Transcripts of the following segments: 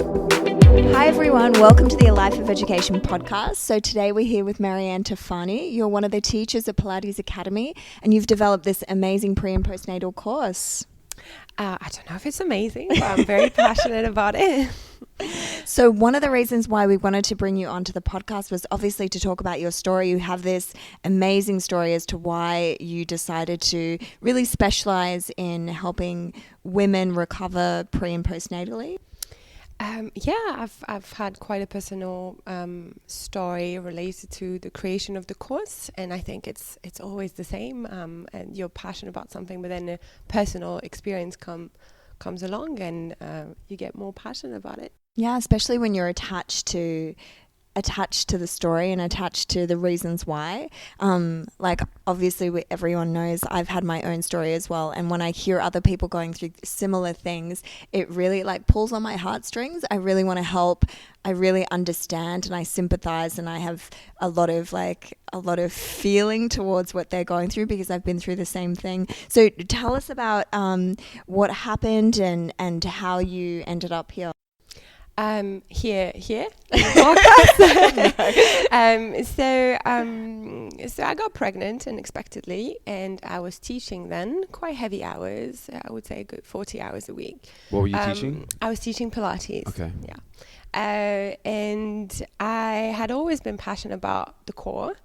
Hi everyone, welcome to the A Life of Education podcast. So today we're here with Marianne Tafani. You're one of the teachers at Pilates Academy and you've developed this amazing pre and postnatal course. I don't know if it's amazing, but I'm very passionate about it. So one of the reasons why we wanted to bring you onto the podcast was obviously to talk about your story. You have this amazing story as to why you decided to really specialize in helping women recover pre and postnatally. I've had quite a personal story related to the creation of the course, and I think it's always the same. And you're passionate about something, but then a personal experience comes along, and you get more passionate about it. Yeah, especially when you're attached to the story and attached to the reasons why. Like obviously everyone knows I've had my own story as well, and when I hear other people going through similar things, it really like pulls on my heartstrings. I really want to help. I really understand and I sympathize, and I have a lot of feeling towards what they're going through because I've been through the same thing. So tell us about what happened and how you ended up here. Here in the podcast. So I got pregnant unexpectedly, and I was teaching then, quite heavy hours. I would say a good 40 hours a week. What were you teaching? I was teaching Pilates. Okay. Yeah. And I had always been passionate about the core.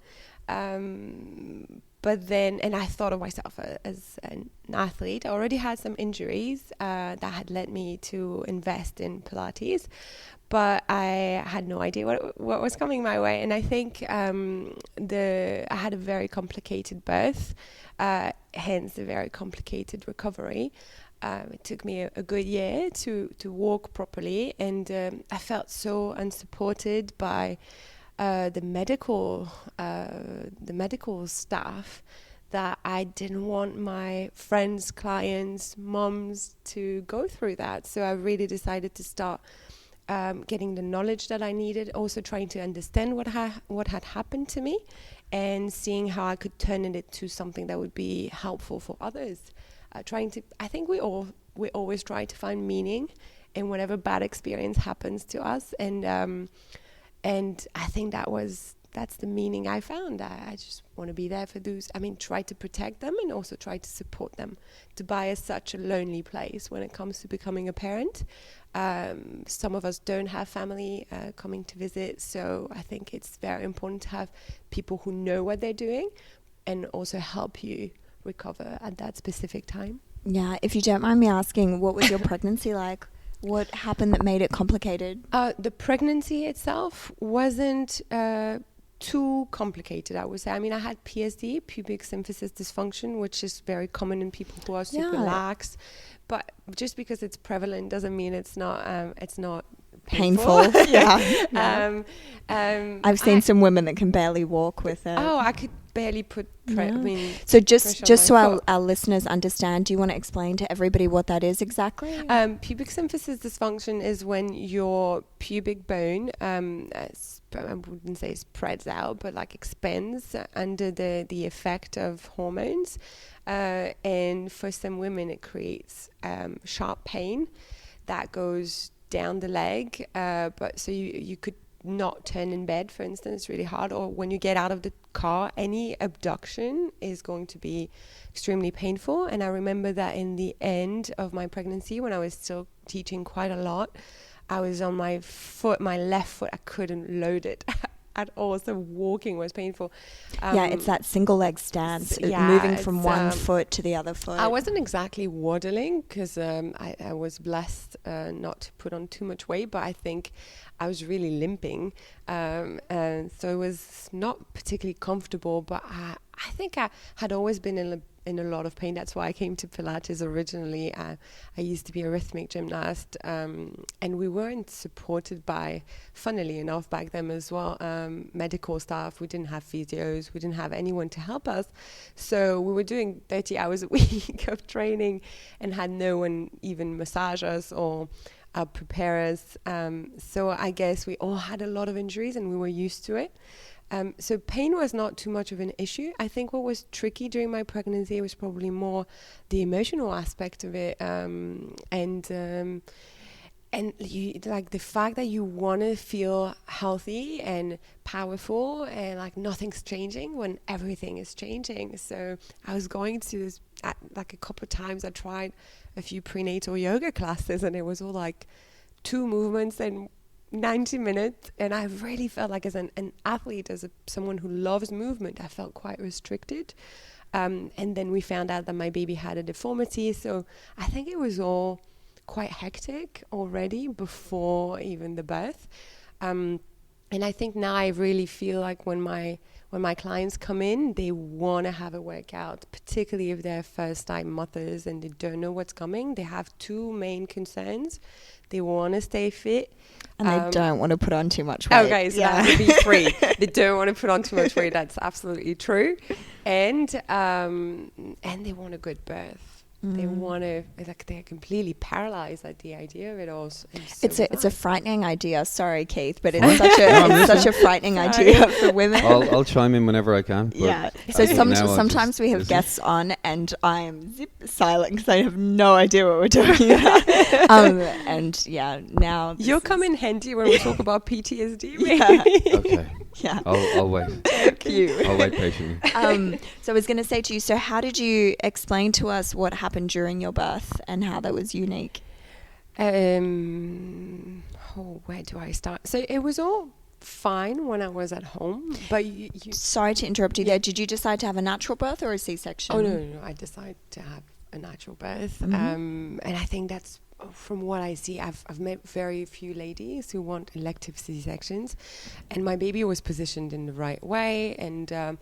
But then, and I thought of myself as an athlete. I already had some injuries that had led me to invest in Pilates, but I had no idea what was coming my way. And I think I had a very complicated birth, hence a very complicated recovery. It took me a good year to walk properly, and I felt so unsupported by the medical staff that I didn't want my friends, clients, moms to go through that. So I really decided to start getting the knowledge that I needed, also trying to understand what had happened to me, and seeing how I could turn it into something that would be helpful for others. I think we always try to find meaning in whatever bad experience happens to us, and I think that's the meaning I found. I just want to be there for those. I mean, try to protect them and also try to support them. Dubai is such a lonely place when it comes to becoming a parent. Some of us don't have family coming to visit, so I think it's very important to have people who know what they're doing and also help you recover at that specific time. Yeah, if you don't mind me asking, what was your pregnancy like? What happened that made it complicated? The pregnancy itself wasn't too complicated, I would say. I mean, I had PSD, pubic symphysis dysfunction, which is very common in people who are super lax. But just because it's prevalent doesn't mean it's not painful. Yeah. I've seen some women that can barely walk with it. Oh, I could barely put so just so our listeners understand, do you want to explain to everybody what that is exactly? Pubic symphysis dysfunction is when your pubic bone I wouldn't say spreads out, but like expands under the effect of hormones, and for some women it creates sharp pain that goes down the leg, but so you could not turn in bed, for instance. It's really hard. Or when you get out of the car, any abduction is going to be extremely painful. And I remember that in the end of my pregnancy, when I was still teaching quite a lot, I was on my left foot, I couldn't load it at all, so walking was painful. It's that single leg stance, moving from one foot to the other foot. I wasn't exactly waddling because I was blessed not to put on too much weight, but I think I was really limping, and so it was not particularly comfortable. But I think I had always been in a lot of pain. That's why I came to Pilates originally. I used to be a rhythmic gymnast, and we weren't supported by, funnily enough, back then as well, medical staff. We didn't have physios. We didn't have anyone to help us. So we were doing 30 hours a week of training and had no one even massage us or prepare us. So I guess we all had a lot of injuries and we were used to it. So pain was not too much of an issue. I think what was tricky during my pregnancy was probably more the emotional aspect of it. and you, like, the fact that you want to feel healthy and powerful and like nothing's changing when everything is changing. So I was going to this, like a couple of times I tried a few prenatal yoga classes, and it was all like 2 movements and 90 minutes, and I really felt like, as an athlete, as someone who loves movement, I felt quite restricted. And then we found out that my baby had a deformity, so I think it was all quite hectic already before even the birth. And I think now I really feel like when my clients come in, they want to have a workout, particularly if they're first-time mothers and they don't know what's coming. They have 2 main concerns. They want to stay fit. And they don't want to put on too much weight. Okay, so that would be 3. They don't want to put on too much weight. That's absolutely true. And they want a good birth. They want to, like, they're completely paralyzed at the idea of it all. It's a frightening idea. Sorry, Keith, but it's such a frightening idea for women. I'll chime in whenever I can. Yeah. So sometimes we have guests on, and I am silent because I have no idea what we're talking about. And yeah, now you'll come in handy when we talk about PTSD. Yeah. Okay. Yeah. I'll wait. Thank you. I'll wait patiently. So I was going to say to you, so how did you explain to us what happened during your birth and how that was unique? Where do I start? So it was all fine when I was at home, but you sorry to interrupt you there. Did you decide to have a natural birth or a C-section? Oh, no. I decided to have a natural birth. And I think that's, from what I see, I've met very few ladies who want elective C-sections, and my baby was positioned in the right way, and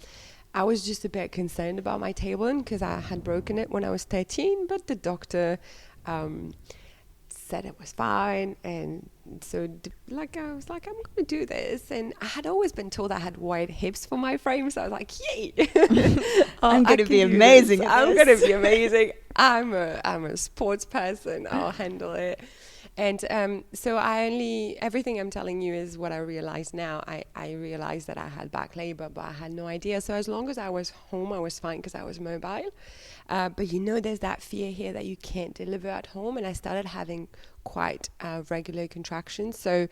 I was just a bit concerned about my tailbone because I had broken it when I was 13, but the doctor said it was fine, and so I was like, I'm going to do this, and I had always been told I had wide hips for my frame, so I was like, yay! I'm going to be amazing. I'm going to be amazing. I'm a sports person. I'll handle it. And so everything I'm telling you is what I realize now. I realized that I had back labor, but I had no idea. So as long as I was home, I was fine because I was mobile. But there's that fear here that you can't deliver at home. And I started having quite regular contractions. So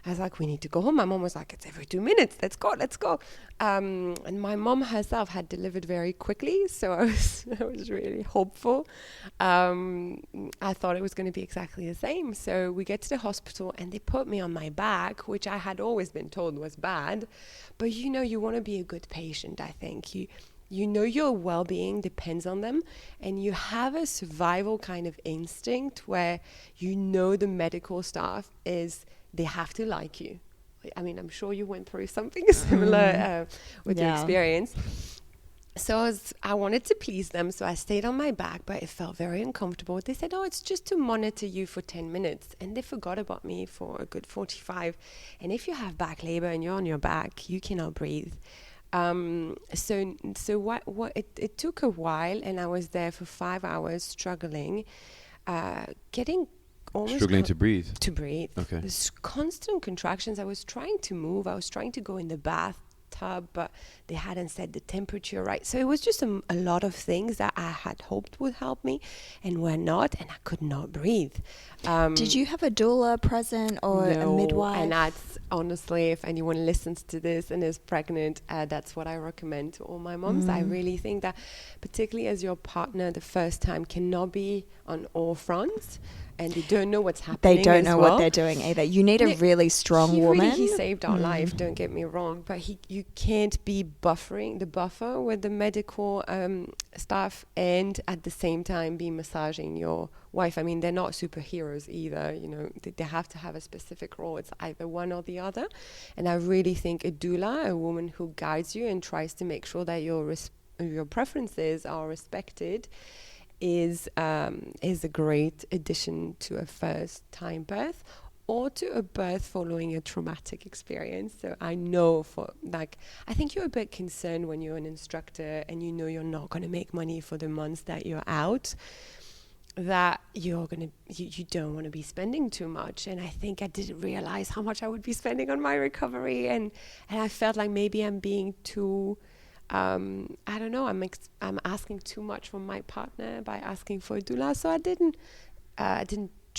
I was like, we need to go home. My mom was like, it's every 2 minutes. Let's go. And my mom herself had delivered very quickly. So I was really hopeful. I thought it was going to be exactly the same. So we get to the hospital and they put me on my back, which I had always been told was bad. But you want to be a good patient, I think. Your well-being depends on them, and you have a survival kind of instinct where the medical staff they have to like you. I mean, I'm sure you went through something similar with your experience. So I wanted to please them, so I stayed on my back, but it felt very uncomfortable. They said, it's just to monitor you for 10 minutes, and they forgot about me for a good 45. And if you have back labor and you're on your back, you cannot breathe. It took a while, and I was there for 5 hours struggling, getting almost struggling to breathe. Okay. There's constant contractions. I was trying to move. I was trying to go in the bathtub, but they hadn't set the temperature right. So it was just a lot of things that I had hoped would help me and were not, and I could not breathe. Did you have a doula present or a midwife? And that's, honestly, if anyone listens to this and is pregnant, that's what I recommend to all my moms. I really think that, particularly as your partner the first time cannot be on all fronts, and they don't know what's happening. They don't know what they're doing either. You need a really strong woman. He saved our life, don't get me wrong, but you can't be buffering the buffer with the medical staff and at the same time be massaging your wife. I mean, they're not superheroes either. They have to have a specific role. It's either one or the other. And I really think a doula, a woman who guides you and tries to make sure that your preferences are respected, is a great addition to a first-time birth or to a birth following a traumatic experience. So I know I think you're a bit concerned when you're an instructor and you're not going to make money for the months that you're out, that you don't want to be spending too much. And I think I didn't realize how much I would be spending on my recovery, and I felt like maybe I'm being too I don't know, I'm asking too much from my partner by asking for a doula. So I didn't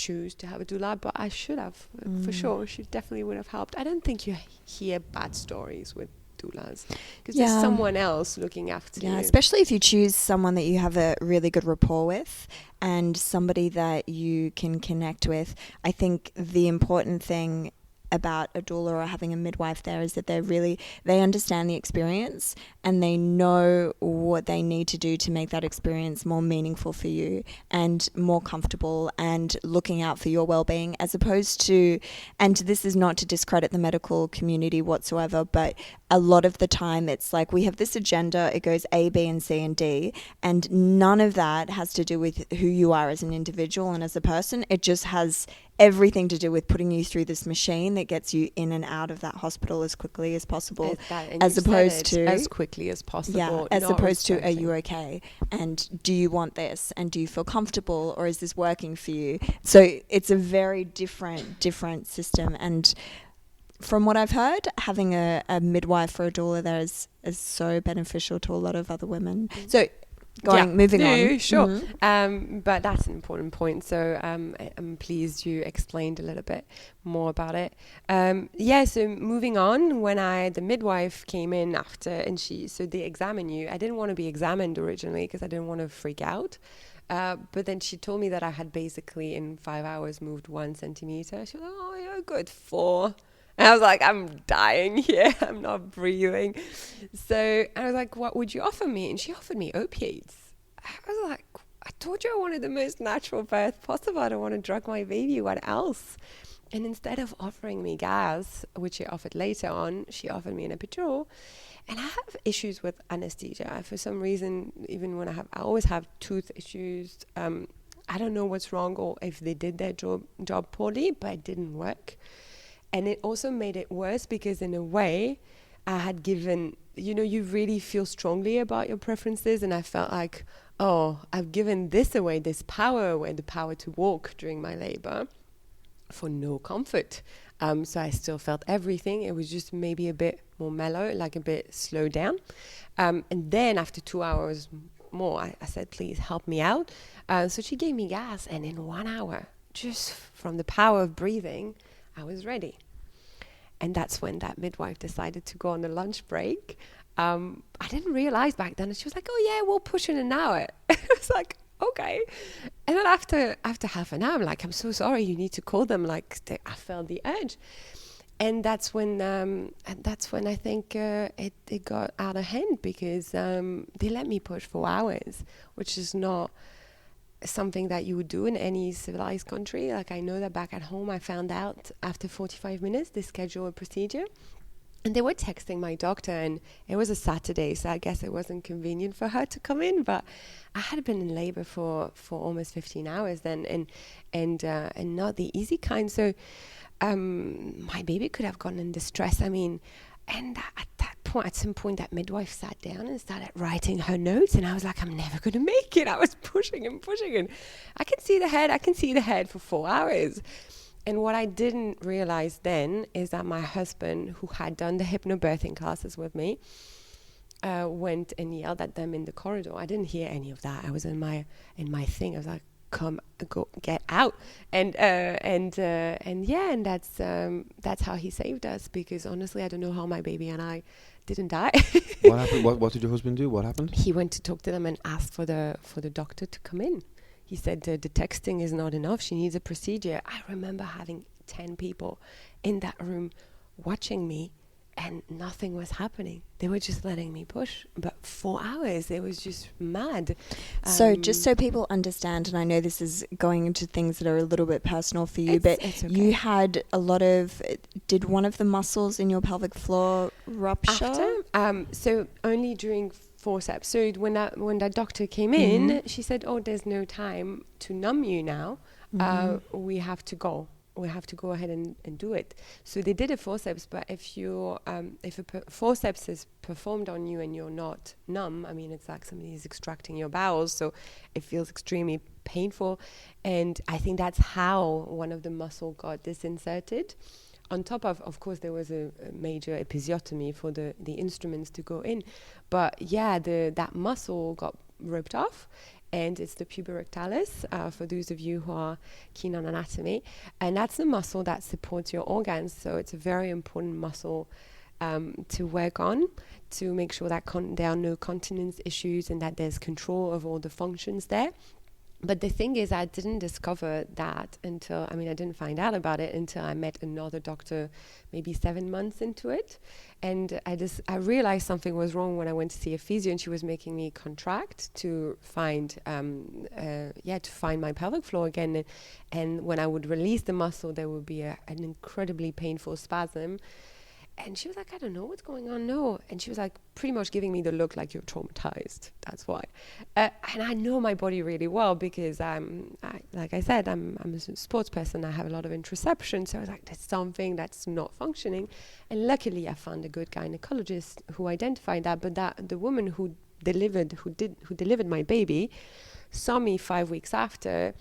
choose to have a doula, but I should have, for sure. She definitely would have helped. I don't think you hear bad stories with doulas because there's someone else looking after you. Especially if you choose someone that you have a really good rapport with and somebody that you can connect with. I think the important thing about a doula or having a midwife there is that they understand the experience and they know what they need to do to make that experience more meaningful for you and more comfortable and looking out for your well-being, as opposed to, and this is not to discredit the medical community whatsoever, but a lot of the time it's like we have this agenda, it goes A, B, and C, and D, and none of that has to do with who you are as an individual and as a person. It just has everything to do with putting you through this machine that gets you in and out of that hospital as quickly as possible, as opposed to as quickly as possible. As opposed to, are you okay? And do you want this? And do you feel comfortable? Or is this working for you? So it's a very different system. And from what I've heard, having a midwife or a doula there is so beneficial to a lot of other women. So moving on. Sure. Mm-hmm. But that's an important point. So I'm pleased you explained a little bit more about it. So moving on, when the midwife came in after, and they examine you. I didn't want to be examined originally because I didn't want to freak out. But then she told me that I had basically in 5 hours moved 1 centimeter. She was like, oh, you're good 4. And I was like, I'm dying here. I'm not breathing. So I was like, what would you offer me? And she offered me opiates. I was like, I told you I wanted the most natural birth possible. I don't want to drug my baby. What else? And instead of offering me gas, which she offered later on, she offered me an epidural. And I have issues with anesthesia. For some reason, even when I always have tooth issues. I don't know what's wrong or if they did their job poorly, but it didn't work. And it also made it worse because in a way I had given, you really feel strongly about your preferences. And I felt like, oh, I've given this away, this power away, the power to walk during my labor for no comfort. So I still felt everything. It was just maybe a bit more mellow, like a bit slowed down. And then after 2 hours more, I said, please help me out. So she gave me gas. And in 1 hour, just from the power of breathing, I was ready. And that's when that midwife decided to go on a lunch break. I didn't realize back then. She was like, oh yeah, we'll push in an hour. I was like, okay. And then after half an hour, I'm like, I'm so sorry, you need to call them. Like I felt the urge. And that's when I think it got out of hand because they let me push for hours, which is not something that you would do in any civilized country. Like I know that back at home, I found out after 45 minutes, they schedule a procedure. And they were texting my doctor, and it was a Saturday, so I guess it wasn't convenient for her to come in. But I had been in labor for almost 15 hours then, and not the easy kind. So my baby could have gone in distress. I mean, and at some point, that midwife sat down and started writing her notes, and I was like, I'm never going to make it. I was pushing and I can see the head for 4 hours. And what I didn't realize then is that my husband, who had done the hypnobirthing classes with me, went and yelled at them in the corridor. I didn't hear any of that. I was in my thing. I was like, go, get out. And that's how he saved us, because honestly, I don't know how my baby and I didn't die. What happened? What did your husband do? What happened? He went to talk to them and asked for the doctor to come in. He said the texting is not enough. She needs a procedure. I remember having 10 people in that room watching me, and nothing was happening. They were just letting me push. But 4 hours, it was just mad. So just so people understand, and I know this is going into things that are a little bit personal for you, but it's okay. You had a lot of, did one of the muscles in your pelvic floor rupture? So only during forceps. So when that doctor came in, she said, oh, there's no time to numb you now. We have to go. We have to go ahead and do it. So they did a forceps, but if a forceps is performed on you and you're not numb, I mean, it's like somebody is extracting your bowels, so it feels extremely painful. And I think that's how one of the muscle got disinserted. On top of course, there was a major episiotomy for the instruments to go in. But yeah, that muscle got ripped off. and it's the puborectalis, for those of you who are keen on anatomy. And that's the muscle that supports your organs. So it's a very important muscle to work on, to make sure that there are no continence issues and that there's control of all the functions there. But the thing is, I didn't discover that until, I didn't find out about it until I met another doctor maybe 7 months into it. And I realized something was wrong when I went to see a physio, and she was making me contract to find my pelvic floor again. And when I would release the muscle, there would be an incredibly painful spasm. And she was like, I don't know what's going on, no. And she was like, pretty much giving me the look like you're traumatized. That's why. And I know my body really well because like I said, I'm a sports person. I have a lot of interoception. So I was like, there's something that's not functioning. And luckily I found a good gynecologist who identified that. But the woman who delivered my baby saw me 5 weeks after,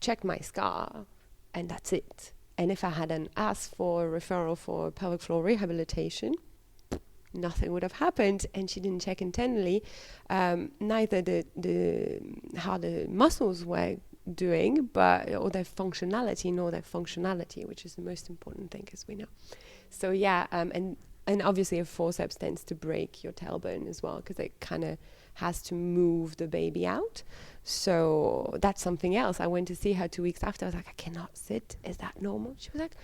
checked my scar, and that's it. And if I hadn't asked for a referral for pelvic floor rehabilitation, nothing would have happened. And she didn't check internally, neither how the muscles were doing, or their functionality, nor their functionality, which is the most important thing, as we know. So and obviously a forceps tends to break your tailbone as well, because it kind of has to move the baby out. So that's something else. I went to see her 2 weeks after. I was like, I cannot sit. Is that normal? She was like,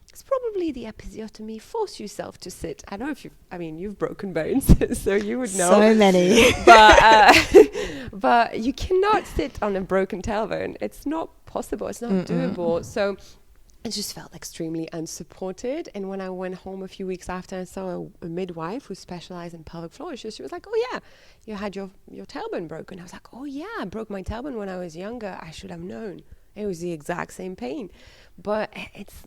it's probably the episiotomy. Force yourself to sit. I don't know if you've broken bones, so you would know. So many. But you cannot sit on a broken tailbone. It's not possible. It's not doable. So I just felt extremely unsupported. And when I went home a few weeks after, I saw a midwife who specialized in pelvic floor issues. She was like, oh yeah, you had your tailbone broken. I was like, oh yeah, I broke my tailbone when I was younger. I should have known. It was the exact same pain. But it's,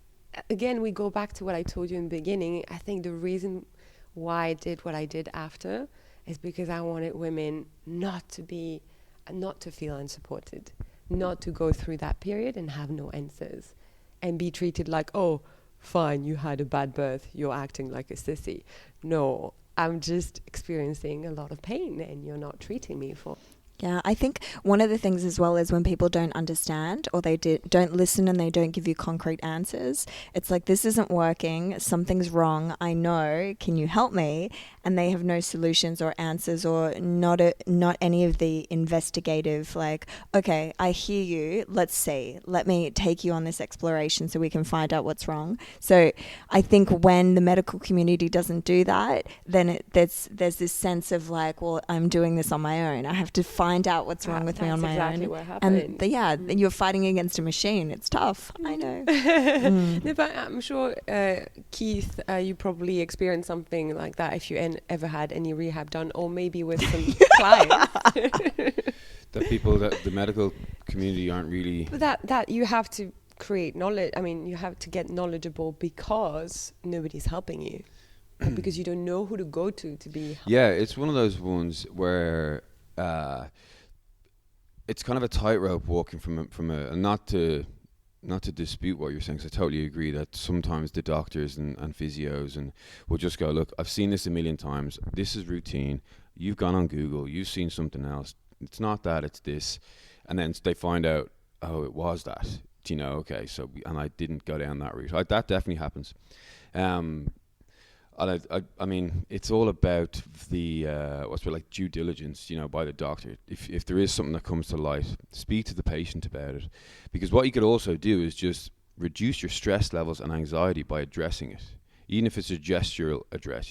again, we go back to what I told you in the beginning. I think the reason why I did what I did after is because I wanted women not to feel unsupported, not to go through that period and have no answers, and be treated like, oh, fine, you had a bad birth, you're acting like a sissy. No, I'm just experiencing a lot of pain and you're not treating me for. Yeah, I think one of the things as well is when people don't understand, or they don't listen and they don't give you concrete answers. It's like, this isn't working, something's wrong, I know, can you help me? And they have no solutions or answers, or not any of the investigative, like, okay, I hear you, let's see, let me take you on this exploration so we can find out what's wrong. So I think when the medical community doesn't do that, then there's this sense of like, well, I'm doing this on my own. I have to find out what's wrong with me on my exactly own. What happened. And you're fighting against a machine. It's tough. I know. No, but I'm sure, Keith, you probably experienced something like that if you ever had any rehab done, or maybe with some clients. That the medical community aren't really... But that you have to create knowledge. You have to get knowledgeable because nobody's helping you. Because you don't know who to go to be helped. Yeah, it's one of those ones where... it's kind of a tightrope walking from a not to dispute what you're saying, because I totally agree that sometimes the doctors and physios will just go, look, I've seen this a million times, this is routine, you've gone on Google, you've seen something else, it's not that, it's this, and then they find out, oh, it was that, okay, so and I didn't go down that route. That definitely happens. I mean, it's all about the due diligence, by the doctor. If there is something that comes to light, speak to the patient about it, because what you could also do is just reduce your stress levels and anxiety by addressing it, even if it's a gestural address.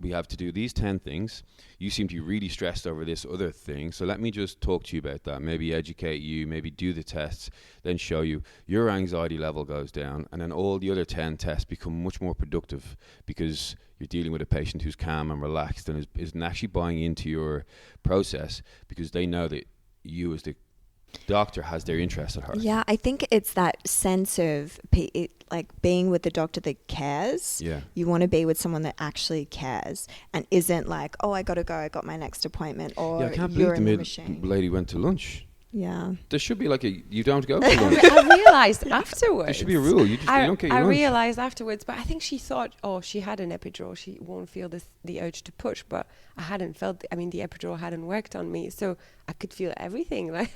We have to do these 10 things. You seem to be really stressed over this other thing, so let me just talk to you about that, maybe educate you, maybe do the tests, then show you your anxiety level goes down, and then all the other 10 tests become much more productive because you're dealing with a patient who's calm and relaxed and is actually buying into your process because they know that you as the doctor has their interest at heart. Yeah, I think it's that sense of being with the doctor that cares. Yeah. You want to be with someone that actually cares and isn't like, oh, I got to go, I got my next appointment, or I can't you're believe in the the machine. lady went to lunch. Yeah. There should be like you don't go for lunch. I realized afterwards. There should be a rule. You don't get your I lunch. realized afterwards, but I think she thought, oh, she had an epidural. She won't feel the urge to push, but I hadn't felt. The epidural hadn't worked on me, so I could feel everything.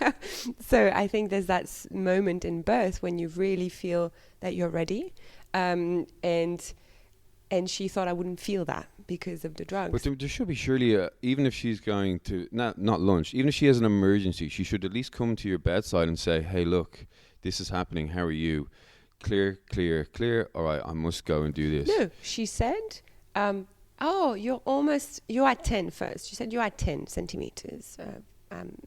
So I think there's that moment in birth when you really feel that you're ready, and she thought I wouldn't feel that because of the drugs. But there should be surely, even if she's going to, not lunch, even if she has an emergency, she should at least come to your bedside and say, hey, look, this is happening. How are you? Clear, clear, clear. All right, I must go and do this. No, she said, oh, you're at 10 first. She said, you're at 10 centimeters.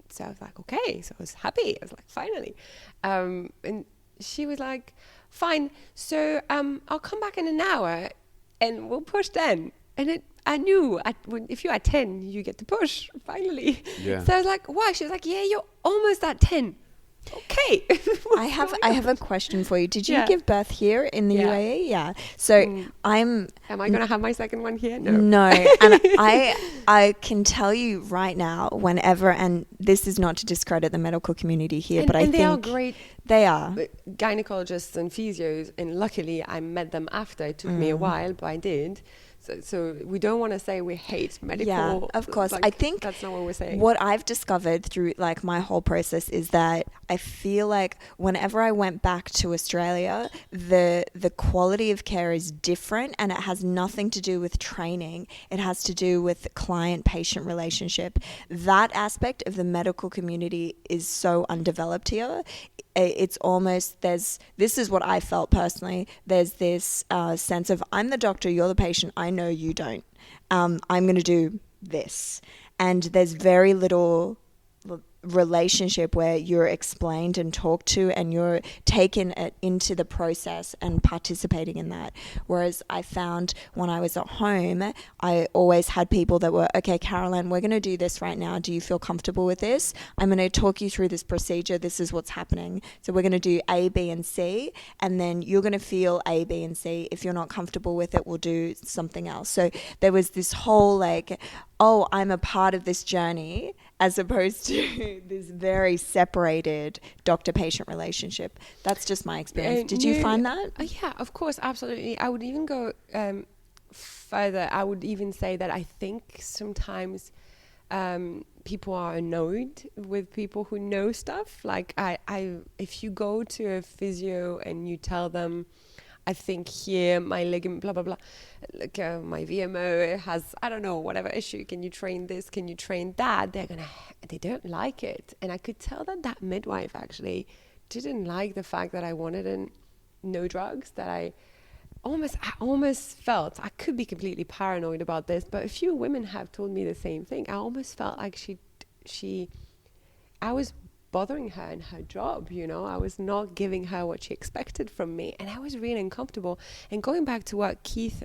So I was like, okay. So I was happy. I was like, finally. And she was like, fine. So I'll come back in an hour and we'll push then. And I knew if you're at 10, you get to push, finally. Yeah. So I was like, why? She was like, yeah, you're almost at 10. Okay. I have a question for you. Did you Yeah. give birth here in the Yeah. UAE? Yeah. So Am I going to have my second one here? No. No. And I can tell you right now, whenever, and this is not to discredit the medical community here, but I and think they are great they are. gynecologists and physios, and luckily I met them after. It took me a while, but I did. So we don't want to say we hate medical. Yeah, of course. I think that's not what we're saying. What I've discovered through like my whole process is that I feel like whenever I went back to Australia, the quality of care is different, and it has nothing to do with training. It has to do with client-patient relationship. That aspect of the medical community is so undeveloped here. It's almost, this is what I felt personally, there's this sense of, I'm the doctor, you're the patient, I know you don't. I'm going to do this. And there's very little relationship where you're explained and talked to, and you're taken into the process and participating in that. Whereas I found when I was at home, I always had people that were, okay, Caroline, we're going to do this right now. Do you feel comfortable with this? I'm going to talk you through this procedure. This is what's happening. So we're going to do A, B, and C, and then you're going to feel A, B, and C. If you're not comfortable with it, we'll do something else. So there was this whole like, oh, I'm a part of this journey, as opposed to this very separated doctor-patient relationship. That's just my experience. Did you find that? Yeah, of course, absolutely. I would even go further. I would even say that I think sometimes people are annoyed with people who know stuff. Like if you go to a physio and you tell them, I think here my ligament, blah, blah, blah, like my VMO has, I don't know, whatever issue. Can you train this? Can you train that? They don't like it. And I could tell that midwife actually didn't like the fact that I wanted no drugs, that I almost felt, I could be completely paranoid about this, but a few women have told me the same thing. I almost felt like I was bothering her in her job, I was not giving her what she expected from me, and I was really uncomfortable. And going back to what Keith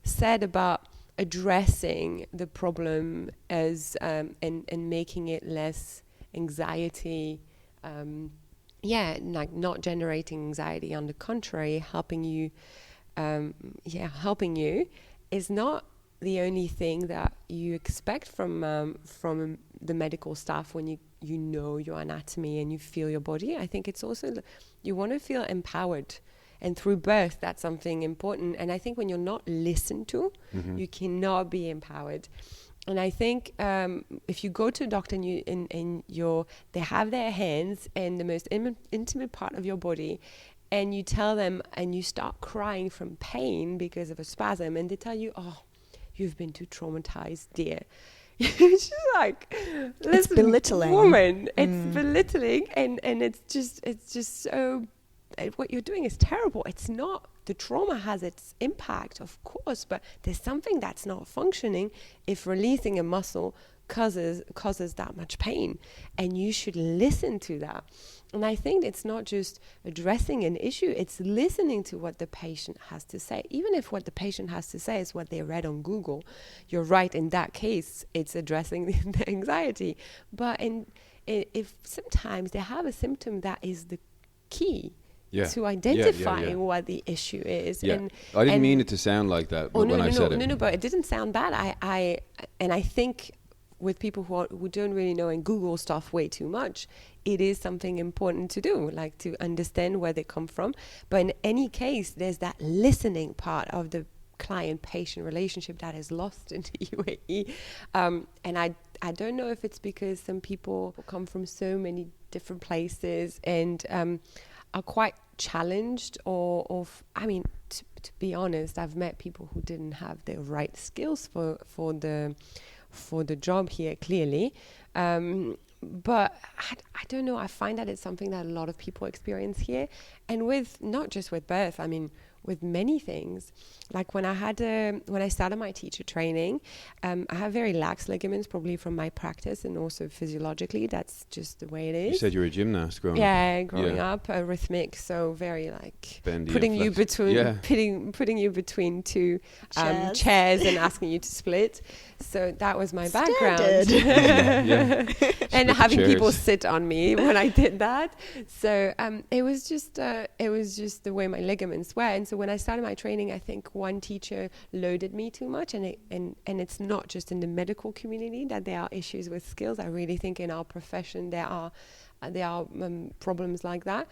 said about addressing the problem as and making it less anxiety, like not generating anxiety, on the contrary, helping you is not the only thing that you expect from the medical staff when you know your anatomy and you feel your body. I think it's also, you want to feel empowered. And through birth, that's something important. And I think when you're not listened to, you cannot be empowered. And I think if you go to a doctor and they have their hands in the most intimate part of your body, and you tell them, and you start crying from pain because of a spasm, and they tell you, oh, you've been too traumatized, dear. She's like, it's belittling, woman. It's belittling, and it's just so. What you're doing is terrible. It's not. The trauma has its impact, of course, but there's something that's not functioning if releasing a muscle causes that much pain, and you should listen to that. And I think it's not just addressing an issue, it's listening to what the patient has to say. Even if what the patient has to say is what they read on Google, you're right, in that case, it's addressing the anxiety. But if sometimes they have a symptom that is the key to identifying what the issue is. Yeah. And I didn't mean it to sound like that when I said it. No, but it didn't sound bad. I think with people who don't really know and Google stuff way too much, it is something important to do, like to understand where they come from. But in any case, there's that listening part of the client-patient relationship that is lost in the UAE. And I don't know if it's because some people come from so many different places and are quite challenged to be honest, I've met people who didn't have the right skills for the job here, clearly. But I don't know, I find that it's something that a lot of people experience here, and with not just with birth, I mean with many things. Like when I started my teacher training, I have very lax ligaments, probably from my practice, and also physiologically, that's just the way it is. You said you were a gymnast growing up. Yeah, growing up, rhythmic, so very like Bendy putting and you between putting you between two chairs and asking you to split. So that was my background. And having people sit on me when I did that. So it was just the way my ligaments were. And so when I started my training, I think one teacher loaded me too much, and it's not just in the medical community that there are issues with skills. I really think in our profession there are problems like that.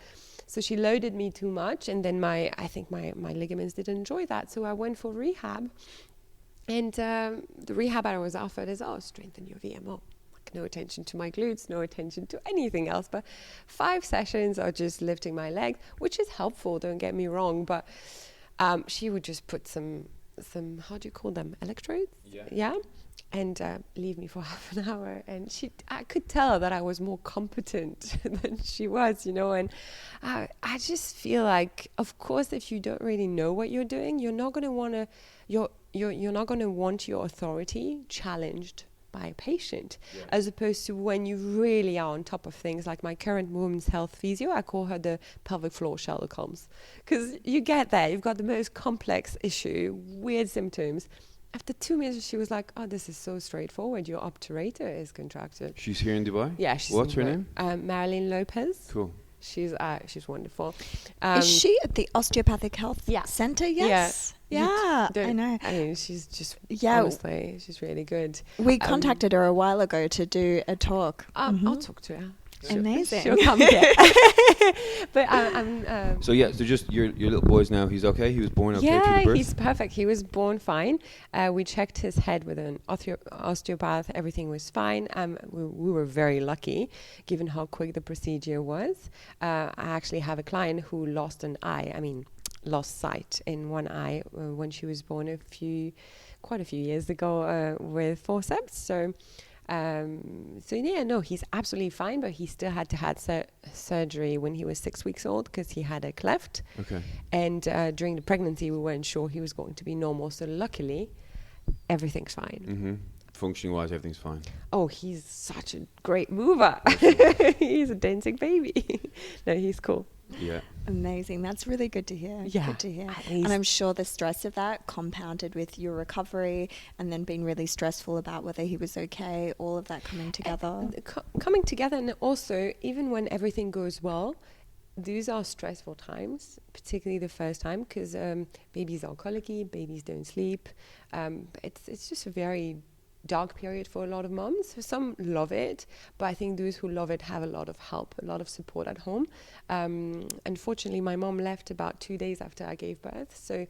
So she loaded me too much, and then I think my ligaments didn't enjoy that. So I went for rehab, and the rehab I was offered is strengthen your VMO. No attention to my glutes, no attention to anything else, but 5 sessions are just lifting my legs, which is helpful, don't get me wrong, but she would just put some how do you call them, electrodes? Yeah. And leave me for half an hour, and I could tell that I was more competent than she was, and I just feel like, of course, if you don't really know what you're doing, you're not going to want your authority challenged by a patient, as opposed to when you really are on top of things. Like my current women's health physio, I call her the pelvic floor Sherlock Holmes, because you get there, you've got the most complex issue, weird symptoms. After 2 minutes, she was like, this is so straightforward. Your obturator is contracted. She's here in Dubai? Yeah, she's What's her name? Marianne Lopez. Cool. She's wonderful. Is she at the Osteopathic Health Center? Yes. Yeah, I know. I mean, she's just, honestly, she's really good. We contacted her a while ago to do a talk. I'll talk to her. Amazing. She'll come here. But so just your little boy's now, he's okay? He was born okay through the birth? He's perfect. He was born fine. We checked his head with an osteopath. Everything was fine. We were very lucky, given how quick the procedure was. I actually have a client who lost sight in one eye when she was born quite a few years ago with forceps. So he's absolutely fine, but he still had to have surgery when he was 6 weeks old because he had a cleft. Okay. And during the pregnancy, we weren't sure he was going to be normal. So luckily, everything's fine. Mm-hmm. Functioning-wise, everything's fine. Oh, he's such a great mover. He's a dancing baby. No, he's cool. Yeah. Amazing. That's really good to hear. Yeah. Good to hear. And I'm sure the stress of that compounded with your recovery and then being really stressful about whether he was okay, all of that coming together. Coming together, and also even when everything goes well, these are stressful times, particularly the first time, because babies are colicky, babies don't sleep. It's just a very dark period for a lot of moms. So some love it, but I think those who love it have a lot of help, a lot of support at home. Unfortunately, my mom left about 2 days after I gave birth, so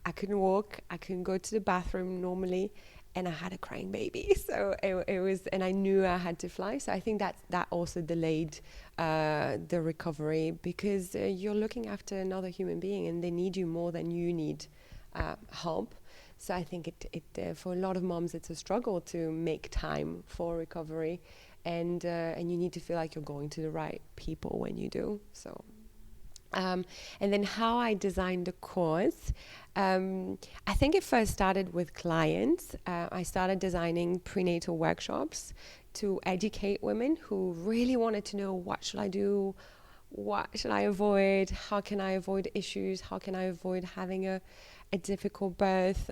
I couldn't walk, I couldn't go to the bathroom normally, and I had a crying baby. So it was, and I knew I had to fly. So I think that also delayed the recovery, because you're looking after another human being, and they need you more than you need help. So I think it for a lot of moms, it's a struggle to make time for recovery, and you need to feel like you're going to the right people when you do. So, and then how I designed the course, I think it first started with clients. I started designing prenatal workshops to educate women who really wanted to know, what should I do? What should I avoid? How can I avoid issues? How can I avoid having a difficult birth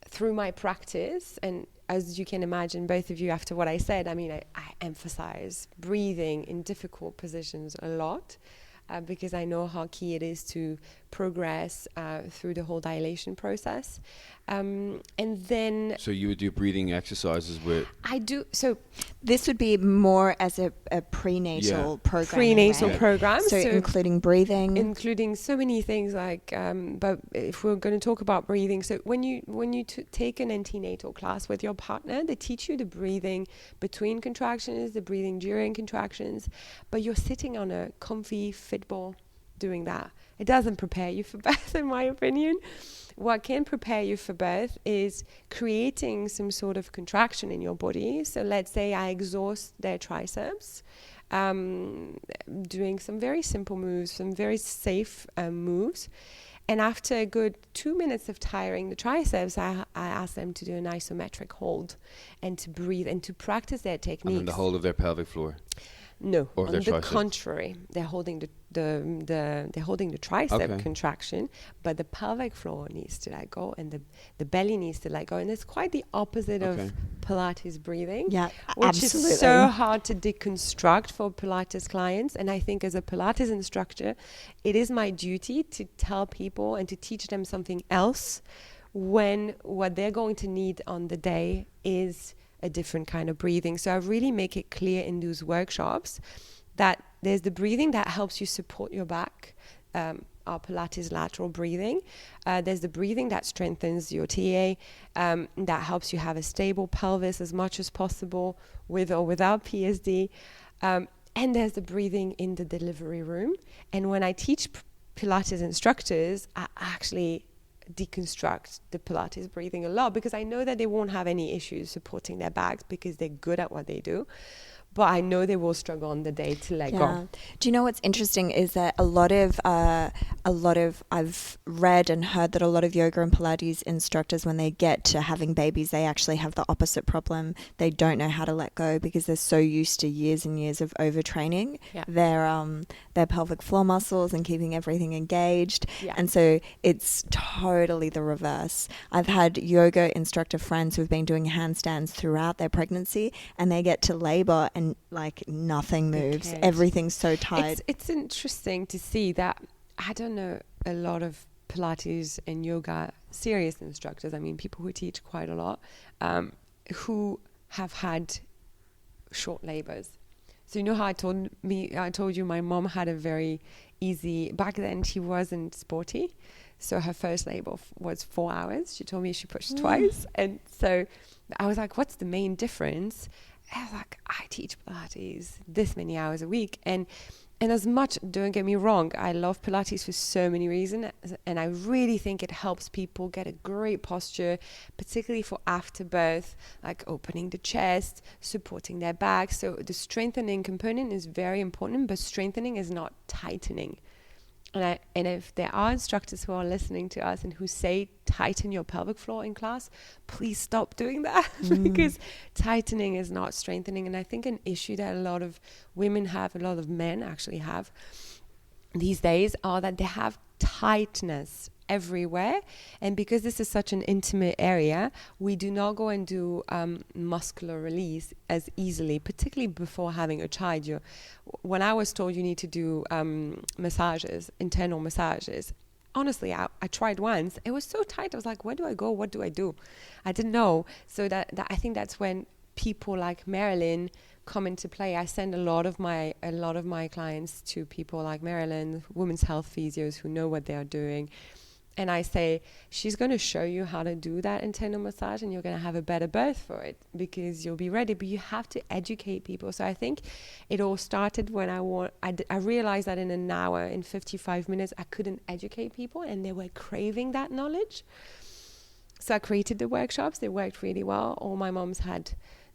through my practice? And as you can imagine, both of you, after what I said, I emphasize breathing in difficult positions a lot, because I know how key it is to progress through the whole dilation process. And then So you would do breathing exercises with... I do, so This would be more as a prenatal program. prenatal right? program. So including breathing. Including so many things like, but if we're going to talk about breathing, so when you take an antenatal class with your partner, they teach you the breathing between contractions, the breathing during contractions, but you're sitting on a comfy fit ball doing that. It doesn't prepare you for birth, in my opinion. What can prepare you for birth is creating some sort of contraction in your body. So let's say I exhaust their triceps, doing some very simple moves, some very safe moves. And after a good 2 minutes of tiring the triceps, I ask them to do an isometric hold and to breathe and to practice their techniques. And then the whole of their pelvic floor. No, or on their the tricep. contrary, they're holding the tricep contraction, but the pelvic floor needs to let go and the belly needs to let go, and it's quite the opposite of Pilates breathing. Yeah, which absolutely. is so hard to deconstruct for Pilates clients. And I think as a Pilates instructor, it is my duty to tell people and to teach them something else when what they're going to need on the day is a different kind of breathing. So I really make it clear in those workshops that there's the breathing that helps you support your back, our Pilates lateral breathing. There's the breathing that strengthens your TA, that helps you have a stable pelvis as much as possible with or without PSD. And there's the breathing in the delivery room. And when I teach Pilates instructors, I actually deconstruct the Pilates breathing a lot, because I know that they won't have any issues supporting their backs because they're good at what they do, but I know they will struggle on the day to let go. Do you know what's interesting is that a lot of I've read and heard that a lot of yoga and Pilates instructors, when they get to having babies, they actually have the opposite problem. They don't know how to let go because they're so used to years and years of overtraining their pelvic floor muscles and keeping everything engaged. And so it's totally the reverse. I've had yoga instructor friends who've been doing handstands throughout their pregnancy, and they get to labor and like nothing moves. Everything's so tight. It's interesting to see that. I don't know a lot of Pilates and yoga serious instructors. I mean, people who teach quite a lot, who have had short labors. So you know how I told you my mom had a very easy, back then she wasn't sporty. So her first labor was 4 hours. She told me she pushed twice. And so I was like, what's the main difference? I was like, I teach Pilates this many hours a week. And as much, don't get me wrong, I love Pilates for so many reasons. And I really think it helps people get a great posture, particularly for after birth, like opening the chest, supporting their back. So the strengthening component is very important, but strengthening is not tightening. And if there are instructors who are listening to us and who say tighten your pelvic floor in class, please stop doing that because tightening is not strengthening. And I think an issue that a lot of women have, a lot of men actually have these days, are that they have tightness everywhere, and because this is such an intimate area, we do not go and do muscular release as easily, particularly before having a child. When I was told you need to do massages, internal massages, honestly, I tried once. It was so tight. I was like, where do I go? What do I do? I didn't know. So that I think that's when people like Marianne come into play. I send a lot of my clients to people like Marianne, women's health physios who know what they are doing. And I say, she's going to show you how to do that internal massage, and you're going to have a better birth for it because you'll be ready. But you have to educate people. So I think it all started when I realized that in an hour, in 55 minutes, I couldn't educate people, and they were craving that knowledge. So I created the workshops. They worked really well. All my moms had,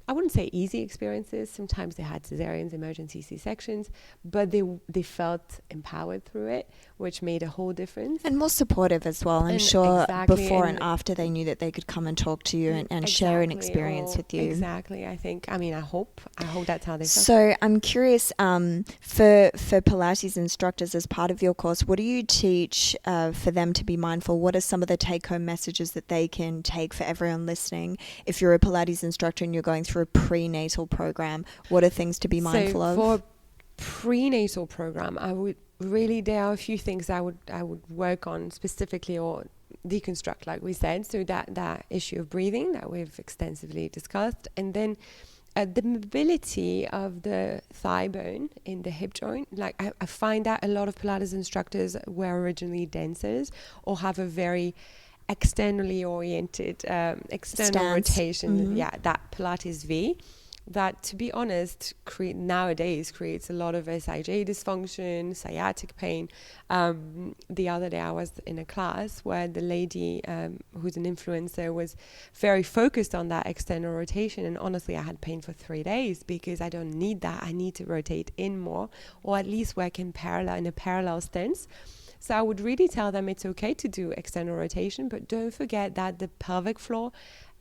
I wouldn't say easy experiences. Sometimes they had cesareans, emergency C-sections, but they felt empowered through it, which made a whole difference. And more supportive as well. I'm sure before and after they knew that they could come and talk to you and share an experience with you. Exactly. I hope that's how they felt. So I'm curious, for Pilates instructors, as part of your course, what do you teach for them to be mindful? What are some of the take-home messages that they can take for everyone listening? If you're a Pilates instructor and you're going through a prenatal program, what are things to be mindful of? For prenatal program, there are a few things I would work on specifically, or deconstruct, like we said. So that issue of breathing that we've extensively discussed, and then the mobility of the thigh bone in the hip joint. Like I find that a lot of Pilates instructors were originally dancers or have a very externally oriented external Stance. rotation. Yeah, that Pilates V. That, to be honest, nowadays creates a lot of SIJ dysfunction, sciatic pain. The other day I was in a class where the lady who's an influencer was very focused on that external rotation, and honestly I had pain for 3 days because I don't need that. I need to rotate in more, or at least work in a parallel stance. So I would really tell them it's okay to do external rotation, but don't forget that the pelvic floor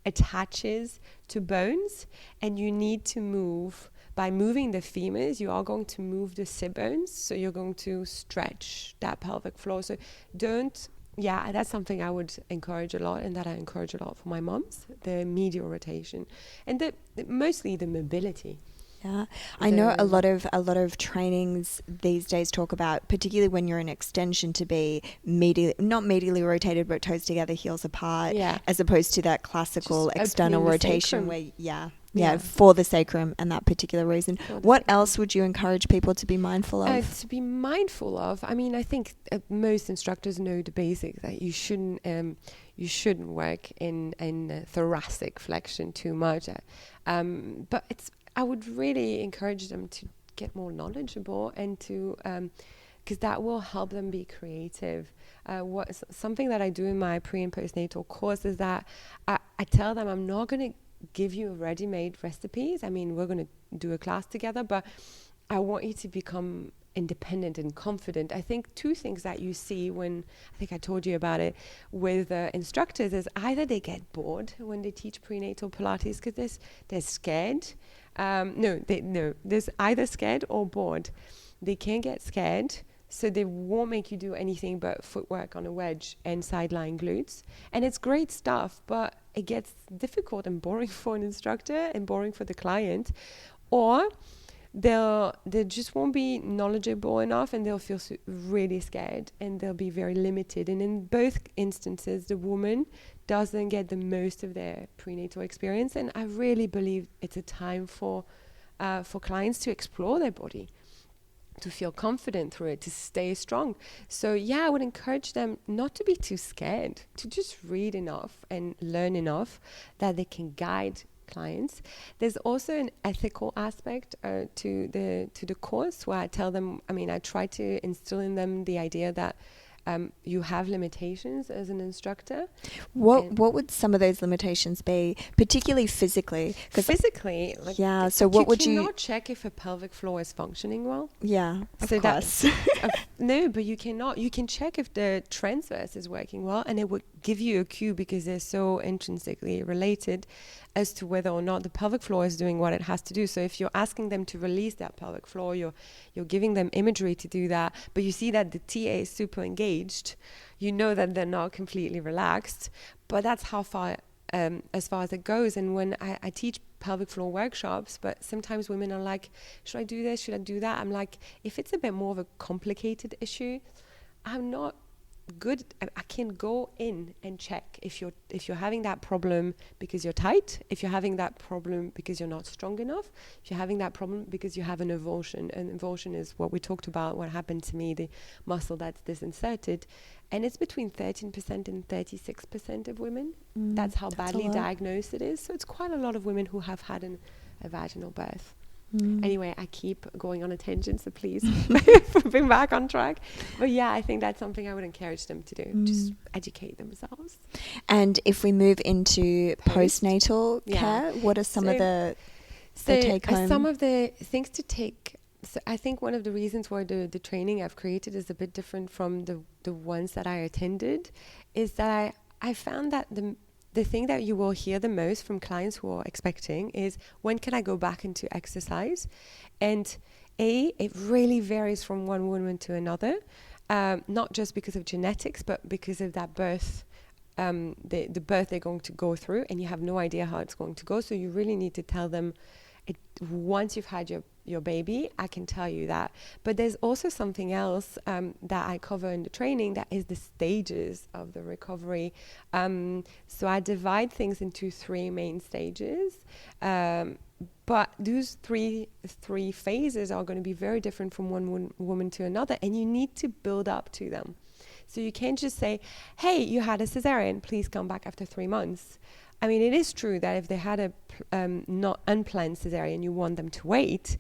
attaches to bones, and you need to move. By moving the femurs, you are going to move the sit bones, so you're going to stretch that pelvic floor. So that's something I would encourage a lot, and that I encourage a lot for my moms, the medial rotation and mostly the mobility. Yeah, I know a lot of trainings these days talk about, particularly when you're in extension, to be not medially rotated, but toes together, heels apart, as opposed to that classical just external rotation where, for the sacrum and that particular reason. What else would you encourage people to be mindful of? To be mindful of, I mean, I think most instructors know the basics, that you shouldn't work in thoracic flexion too much, but I would really encourage them to get more knowledgeable and to, because that will help them be creative. Something that I do in my pre and postnatal course is that I tell them I'm not going to give you ready-made recipes. I mean, we're going to do a class together, but I want you to become independent and confident. I think two things that you see when, I think I told you about it, with instructors is either they get bored when they teach prenatal Pilates because they're scared. There's either scared or bored. They can get scared, so they won't make you do anything but footwork on a wedge and sideline glutes. And it's great stuff, but it gets difficult and boring for an instructor and boring for the client. Or they just won't be knowledgeable enough, and they'll feel really scared, and they'll be very limited. And in both instances, the woman doesn't get the most of their prenatal experience. And I really believe it's a time for clients to explore their body, to feel confident through it, to stay strong. So I would encourage them not to be too scared, to just read enough and learn enough that they can guide clients. There's also an ethical aspect to the course, where I tell them, I try to instill in them the idea that you have limitations as an instructor. What would some of those limitations be, particularly physically? Physically, so what would you... You cannot check if a pelvic floor is functioning well. Yeah, of course. No, but you cannot. You can check if the transverse is working well, and it would give you a cue, because they're so intrinsically related, as to whether or not the pelvic floor is doing what it has to do. So if you're asking them to release that pelvic floor, you're giving them imagery to do that, but you see that the TA is super engaged, you know that they're not completely relaxed. But that's how far, as far as it goes. And when I teach pelvic floor workshops, but sometimes women are like, should I do this? Should I do that? I'm like, if it's a bit more of a complicated issue, I'm not good. I can go in and check if you're having that problem because you're tight, if you're having that problem because you're not strong enough, if you're having that problem because you have an avulsion. And avulsion is what we talked about, what happened to me, the muscle that's disinserted, and it's between 13% and 36% of women. That's how badly diagnosed it is. So it's quite a lot of women who have had a vaginal birth. Anyway, I keep going on a tangent, so please bring back on track. But I think that's something I would encourage them to do. Just educate themselves. And if we move into postnatal care, what are some of the take home? Some of the things to take. So I think one of the reasons why the training I've created is a bit different from the ones that I attended is that I found that the thing that you will hear the most from clients who are expecting is, when can I go back into exercise? And it really varies from one woman to another, not just because of genetics, but because of that birth, the birth they're going to go through, and you have no idea how it's going to go. So you really need to tell them once you've had your baby, I can tell you that. But there's also something else that I cover in the training, that is the stages of the recovery. So I divide things into 3 main stages. But those three phases are going to be very different from one woman to another, and you need to build up to them. So you can't just say, hey, you had a cesarean, please come back after 3 months. I mean, it is true that if they had a not unplanned cesarean, you want them to wait.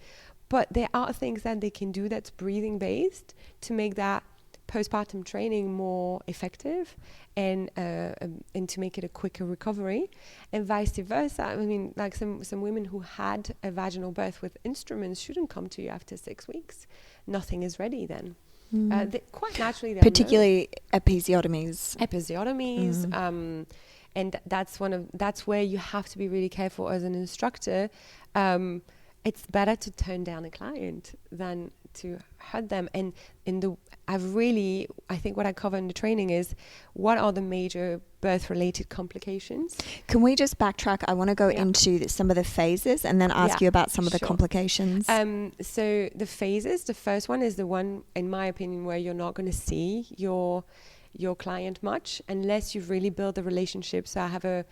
But there are things that they can do that's breathing based to make that postpartum training more effective and to make it a quicker recovery, and vice versa. I mean, like some women who had a vaginal birth with instruments shouldn't come to you after 6 weeks. Nothing is ready then. Quite naturally, particularly episiotomies. And that's where you have to be really careful as an instructor. It's better to turn down a client than to hurt them. And I think what I cover in the training is what are the major birth-related complications. Can we just backtrack? I want to go into some of the phases and then ask you about some of the complications. So the phases, the first one is the one, in my opinion, where you're not going to see your client much unless you've really built a relationship. So I have a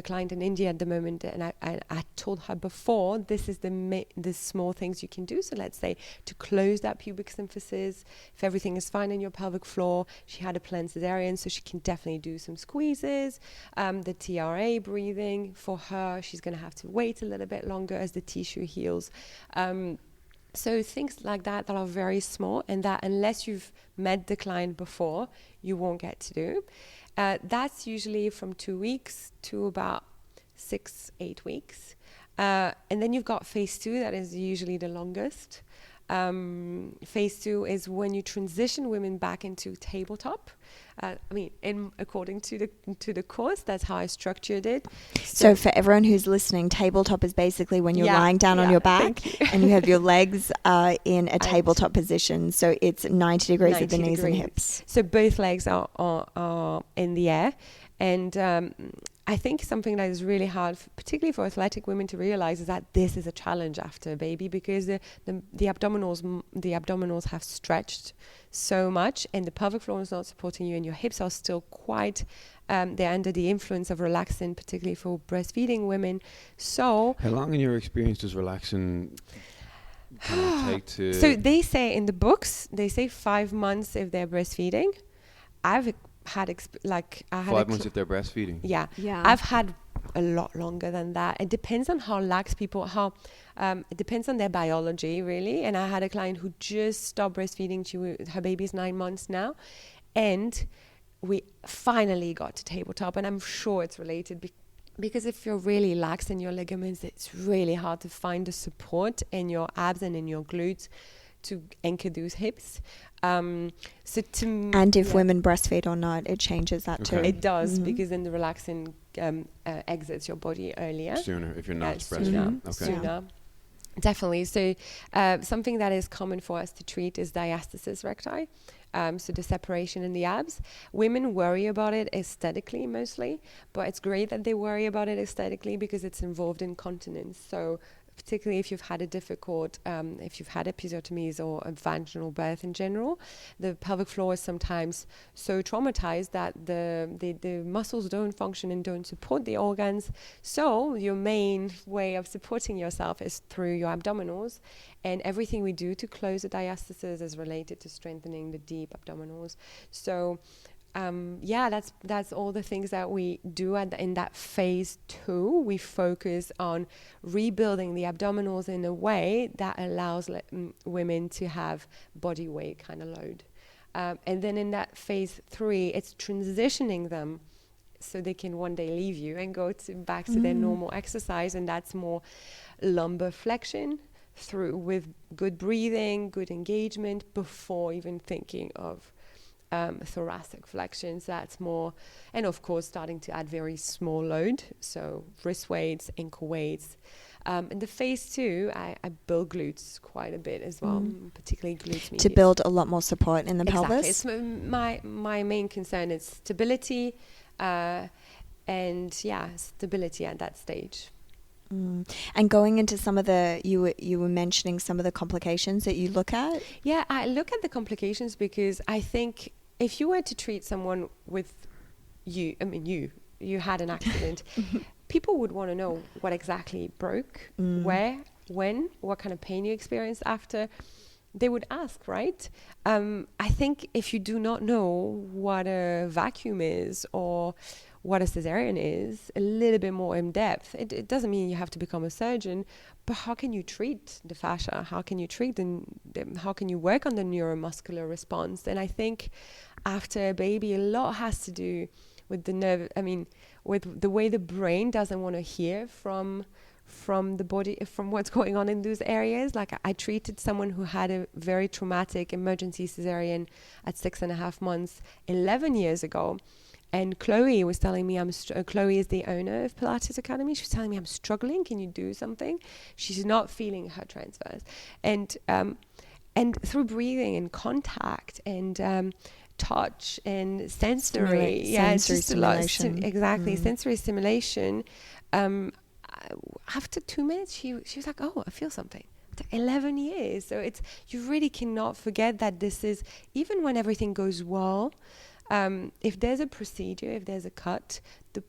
client in India at the moment, and I told her before, this is the small things you can do. So let's say to close that pubic symphysis, if everything is fine in your pelvic floor, she had a planned cesarean, so she can definitely do some squeezes. The TRA breathing for her, she's going to have to wait a little bit longer as the tissue heals. So things like that are very small, and that unless you've met the client before, you won't get to do. That's usually from 2 weeks to about 6-8 weeks. And then you've got phase 2, that is usually the longest. Phase 2 is when you transition women back into tabletop. According to the course, that's how I structured it. So for everyone who's listening, tabletop is basically when you're lying down on your back and you have your legs in a tabletop position. So it's 90 degrees at the knees and hips. So both legs are in the air. And I think something that is really hard, particularly for athletic women, to realize is that this is a challenge after a baby, because the abdominals have stretched so much, and the pelvic floor is not supporting you, and your hips are still quite they're under the influence of relaxin, particularly for breastfeeding women. So how long in your experience does relaxin take to... So they say in the books, they say 5 months if they're breastfeeding. I've had 5 months if they're breastfeeding. Yeah. I've had a lot longer than that. It depends on how lax people, it depends on their biology, really. And I had a client who just stopped breastfeeding. Her baby's 9 months now, and we finally got to tabletop. And I'm sure it's related because if you're really lax in your ligaments, it's really hard to find the support in your abs and in your glutes to anchor those hips. And if women breastfeed or not, it changes that too. It does, because then the relaxin exits your body earlier. Sooner, if you're not breastfeeding. Sooner. Definitely. So something that is common for us to treat is diastasis recti. So the separation in the abs. Women worry about it aesthetically mostly, but it's great that they worry about it aesthetically because it's involved in continence. So particularly if you've had a difficult, if you've had episiotomies or a vaginal birth in general, the pelvic floor is sometimes so traumatized that the muscles don't function and don't support the organs. So your main way of supporting yourself is through your abdominals, and everything we do to close the diastasis is related to strengthening the deep abdominals. So that's all the things that we do in that phase 2. We focus on rebuilding the abdominals in a way that allows women to have body weight kind of load. And then in that phase 3, it's transitioning them so they can one day leave you and go back to their normal exercise. And that's more lumbar flexion through with good breathing, good engagement before even thinking of thoracic flexions. That's more, and of course starting to add very small load, so wrist weights, ankle weights. In the phase 2, I build glutes quite a bit as well, particularly glutes medius. To build a lot more support in the pelvis. It's my main concern is stability, stability at that stage. And going into some of the, you were mentioning some of the complications that you look at. Yeah, I look at the complications because I think if you were to treat someone with you had an accident, people would want to know what exactly broke, where, when, what kind of pain you experienced after. They would ask, right? I think if you do not know what a vacuum is or what a cesarean is, a little bit more in depth, it doesn't mean you have to become a surgeon, but how can you treat the fascia? How can you treat how can you work on the neuromuscular response? And I think after a baby, a lot has to do with the nerve, with the way the brain doesn't want to hear from the body, from what's going on in those areas. Like I treated someone who had a very traumatic emergency cesarean at 6.5 months 11 years ago, and Chloe was telling me Chloe is the owner of Pilates Academy. She was telling me, I'm struggling, can you do something? She's not feeling her transfers, and through breathing and contact and touch and sensory stimulation. Sensory stimulation. After 2 minutes, she was like, oh, I feel something. After 11 years. So you really cannot forget that this is, even when everything goes well, if there's a procedure, if there's a cut,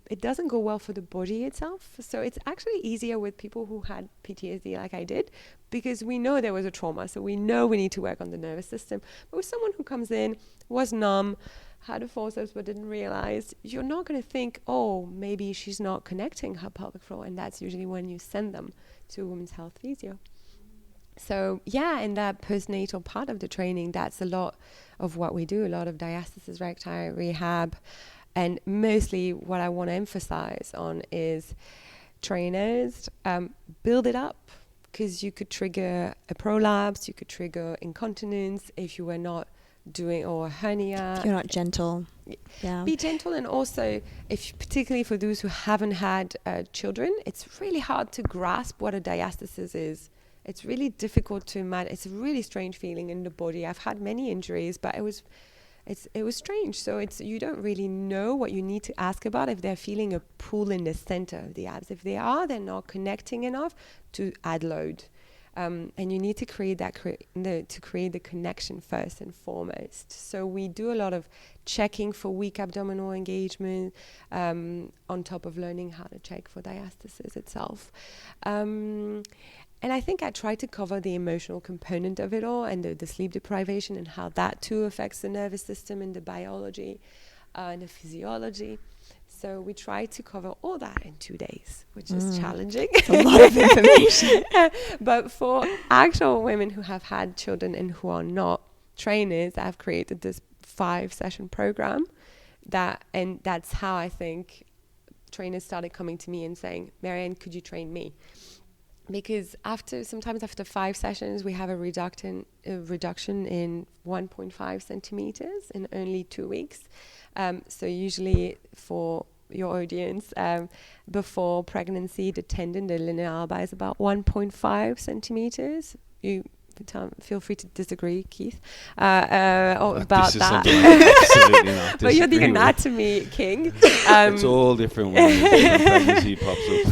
it doesn't go well for the body itself. So it's actually easier with people who had PTSD like I did, because we know there was a trauma. So we know we need to work on the nervous system. But with someone who comes in, was numb, had a forceps but didn't realize, you're not going to think, oh, maybe she's not connecting her pelvic floor. And that's usually when you send them to a women's health physio. So yeah, in that postnatal part of the training, that's a lot of what we do, a lot of diastasis recti rehab. And mostly what I want to emphasize on is trainers, build it up, because you could trigger a prolapse, you could trigger incontinence if you were not doing, or a hernia. If you're not gentle. Yeah. Be gentle, and also, particularly for those who haven't had children, it's really hard to grasp what a diastasis is. It's really difficult to imagine. It's a really strange feeling in the body. I've had many injuries, but it was strange. So you don't really know what you need to ask about if they're feeling a pull in the center of the abs. If they are, they're not connecting enough to add load. And you need to create the connection first and foremost. So we do a lot of checking for weak abdominal engagement, on top of learning how to check for diastasis itself. And I think I try to cover the emotional component of it all, and the sleep deprivation, and how that too affects the nervous system and the biology and the physiology. So we try to cover all that in 2 days, which is challenging. It's a lot of information. But for actual women who have had children and who are not trainers, I've created this 5-session program and that's how I think trainers started coming to me and saying, Marianne, could you train me? Because sometimes after 5 sessions, we have a reduction in 1.5 centimeters in only 2 weeks. So usually for your audience, before pregnancy, the linear alba is about 1.5 centimeters. You feel free to disagree, Keith, about that. Absolutely not. But you're the anatomy king. It's all different when pregnancy pops up.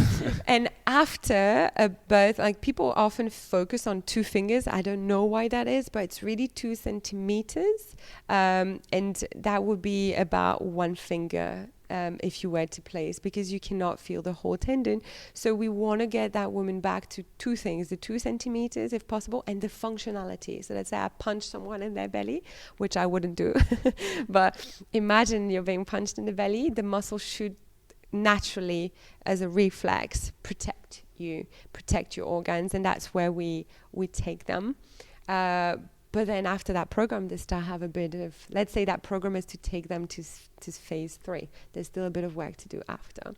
And after a birth, like people often focus on 2 fingers. I don't know why that is, but it's really 2 centimeters. And that would be about 1 finger if you were to place, because you cannot feel the whole tendon. So we want to get that woman back to 2 things, the 2 centimeters if possible, and the functionality. So let's say I punch someone in their belly, which I wouldn't do. But imagine you're being punched in the belly. The muscle should naturally, as a reflex, protect your organs, and that's where we take them. But then after that program, they start have a bit of, let's say that program is to take them to phase 3. There's still a bit of work to do after.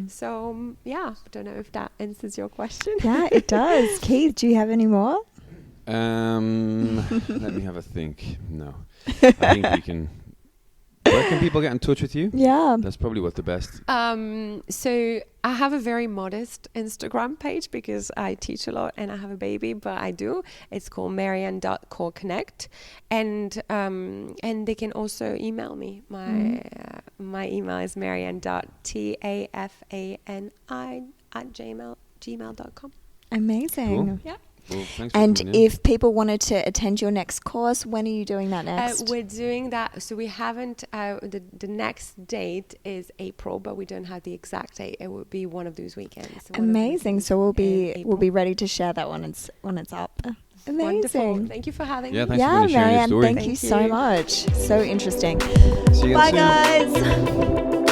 So yeah, I don't know if that answers your question. Yeah, it does. Keith, do you have any more? Let me have a think. No, I think we can. Where can people get in touch with you? Yeah. That's probably what the best. So I have a very modest Instagram page because I teach a lot and I have a baby, but I do. It's called Marianne.coreconnect. And they can also email me. My email is marianne.tafani@gmail.com. gmail.com. Amazing. Cool. Yeah. Well, thanks for And coming in. if people wanted to attend your next course, when are you doing that next? We're doing that. So we haven't, the next date is April, but we don't have the exact date. It will be one of those weekends. Amazing. So we'll be ready to share that when it's up. Amazing. Wonderful. Thank you for having me. Thanks for sharing your Marianne, story. thank you so much. So interesting. See you Bye, soon. guys.